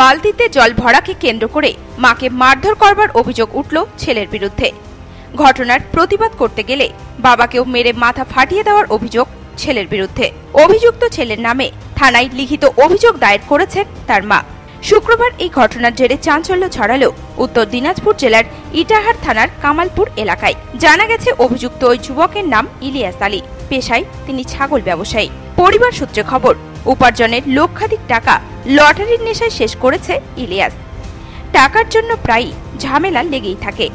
বালতিতে জল ভরাকে কেন্দ্র করে মাকে মারধর করবার অভিযোগ উঠল ছেলের বিরুদ্ধে। ঘটনার প্রতিবাদ করতে গেলে বাবাকেও মেরে মাথা ফাটিয়ে দেওয়ার অভিযোগ ছেলের বিরুদ্ধে। অভিযুক্ত ছেলের নামে থানায় লিখিত অভিযোগ দায়ের করেছেন তার মা। শুক্রবার এই ঘটনার জেরে চাঞ্চল্য ছড়ালো উত্তর দিনাজপুর জেলার ইটাহার থানার কামালপুর এলাকায়। জানা গেছে অভিযুক্ত ওই যুবকের নাম ইলিয়াস আলী। পেশায় তিনি ছাগল ব্যবসায়ী। পরিবার সূত্রে খবর, উপার্জনের লক্ষাধিক টাকা লটারির নেশায় শেষ করেছে ইলিয়াস। টাকার জন্য প্রায়ই ঝামেলা লেগেই থাকে।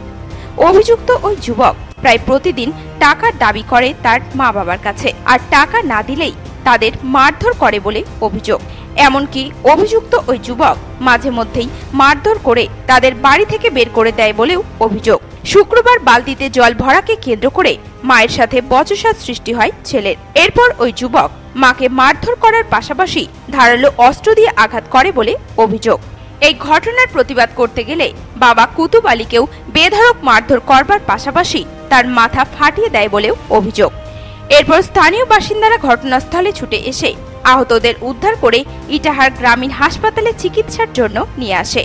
অভিযুক্ত ওই যুবক প্রায় প্রতিদিন টাকার দাবি করে তার মা বাবার কাছে, আর টাকা না দিলেই তাদের মারধর করে বলে অভিযোগ। এমনকি অভিযুক্ত ওই যুবক মাঝে মধ্যেই মারধর করে তাদের বাড়ি থেকে বের করে দেয় বলেও অভিযোগ। শুক্রবার বালতিতে জল ভরাকে কেন্দ্র করে মায়ের সাথে বচসার সৃষ্টি হয় ছেলের। এরপর ওই যুবক মাকে মারধর করার পাশাপাশি ধারালো অস্ত্র দিয়ে আঘাত করে বলে অভিযোগ। এই ঘটনার প্রতিবাদ করতে গেলে বাবা কুতুব আলীকেও বেধড়ক মারধর করবার পাশাপাশি তার মাথা ফাটিয়ে দেয় বলেও অভিযোগ। এরপর স্থানীয় বাসিন্দারা ঘটনাস্থলে ছুটে এসে আহতদের উদ্ধার করে ইটাহার গ্রামীণ হাসপাতালে চিকিৎসার জন্য নিয়ে আসে।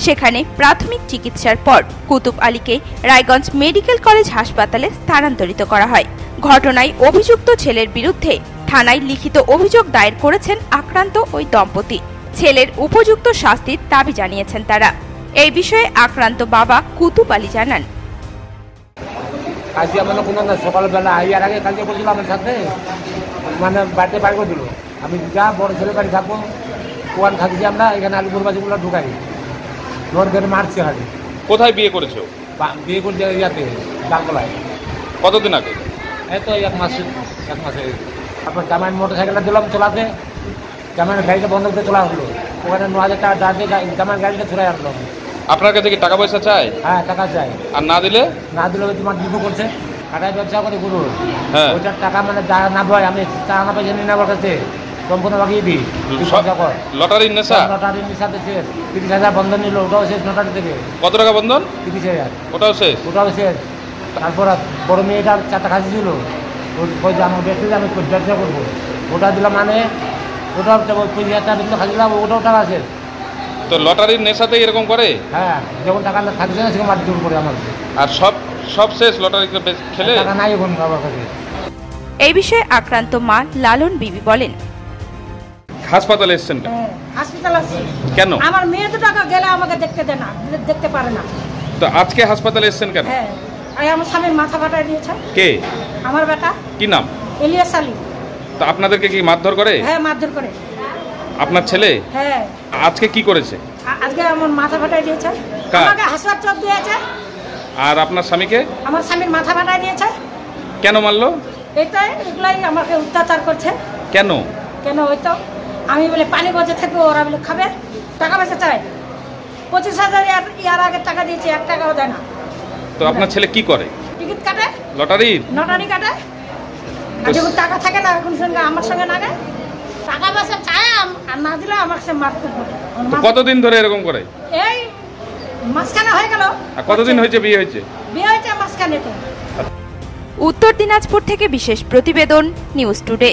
সেখানে প্রাথমিক চিকিৎসার পর কুতুব আলীকে রায়গঞ্জ মেডিকেল কলেজ হাসপাতালে স্থানান্তরিত করা হয়। ঘটনায় অভিযুক্ত ছেলের বিরুদ্ধে থানায় লিখিত অভিযোগ দায়ের করেছেন আক্রান্ত ওই দম্পতি। ছেলের উপযুক্ত শাস্তির দাবি জানিয়েছেন তারা। এই বিষয়ে আক্রান্ত বাবা কুতুব আলী জানান, আজকে মানে কোনো সকালবেলা আইয়ার আগে কালকে বলছিল আমার সাথে মানে বাড়িতে বাড়ি করে দিল। আমি যা বড় ছেলে বাড়ি থাকবো ওখানে থাকছি, আমরা এখানে আলুপুর বাজিগুলো ঢুকাই জোর ধরে মারছি। হাড়ি কোথায় বিয়ে করেছো? বিয়ে করছে ইয়াতে ডালকলায়। কতদিন আগে? এই তো এক মাসে। তারপর জামাইয়ের মোটর সাইকেলটা দিলাম চলাতে, জামাইয়ের গাড়িটা বন্ধ করে চলা হলো। ওখানে 9,000 টাকা দাঁড়িয়ে জামাইয়ের গাড়িটা ছুড়ে আনলো। আপনার কাছে কি টাকা পয়সা চাই? হ্যাঁ, টাকা চাই। আর না দিলে তোমার বিপদ করছে। কাটায় ব্যবসা করে গুরু, হ্যাঁ ওইটার টাকা মানে যা না ভাই আমি টাকা না পয়সা নিয়ে নেবার কাছে সম্পূর্ণ বাগিয়ে দিই। লটারির নেশা? লটারির নেশাতে শেষ। 30,000 বন্ধন নিল, ওটাও শেষ লটারি থেকে। কত টাকা বন্ধন? 30,000। ওটাও শেষ? ওটাও শেষ। তারপর বড় মেয়েটার 4টা খাসি ছিল, ওই যে আমার ব্যবসা আমি ব্যবসা করবো, ওটা দিলাম মানে ওটাও 25,000 টাকা দিল খাসি দিলাম, ওটাও টাকা শেষ। তো লটারির নেশাতে এরকম করে? হ্যাঁ, যখন টাকা থাকছে না সেরকম মাটি করে আমার। আর সব শেষ লটারি খেলে? টাকা নাই এখন বাবার কাছে। এই বিষয়ে আক্রান্ত মা লালন বিবি বলেন, হাসপাতালে এসেছেন কেন? হাসপাতাল আসছি কেন? আমার মেয়ে তো টাকা গেলে আমাকে দেখতে দেয় না, দেখতে পারে না। তো আজকে হাসপাতালে এসেছেন কেন? হ্যাঁ, আমার স্বামীর মাথা ফাটাই দিয়েছে। কে? আমার বেটা। কি নাম? ইলিয়াস আলী। তো আপনাদেরকে কি মারধর করে? হ্যাঁ, মারধর করে। আপনার ছেলে? হ্যাঁ। আজকে কি করেছে? আজকে আমার মাথা ফাটাই দিয়েছে, আমাকে হাসপাতাল চোখ দিয়েছে। আর আপনার স্বামীকে? আমার স্বামীর মাথা ফাটাই দিয়েছে। কেন মারলো? এটাই, এগুলাই আমাকে অত্যাচার করছে। কেন? ওই তো আমি বলে পানি বসে থাকবো, ওরা বলে খাবে, টাকা পয়সা চাই। 25,000 ইয়ার আগে টাকা দিয়েছে, 1 টাকাও দেয় না। তো আপনার ছেলে কি করে? টিকিট কাটে, লটারি কাটে। আর যখন টাকা থাকে না, এখন সঙ্গে আমার সঙ্গে লাগে, টাকা পয়সা চায় আর না দিলে আমার সঙ্গে মারতে হবে। কতদিন ধরে এরকম করে? এই মাসখানে হয়ে গেল। আর কতদিন হয়েছে বিয়ে হয়েছে? বিয়ে হয়েছে মাসখানে। তো উত্তর দিনাজপুর থেকে বিশেষ প্রতিবেদন, নিউজ টুডে।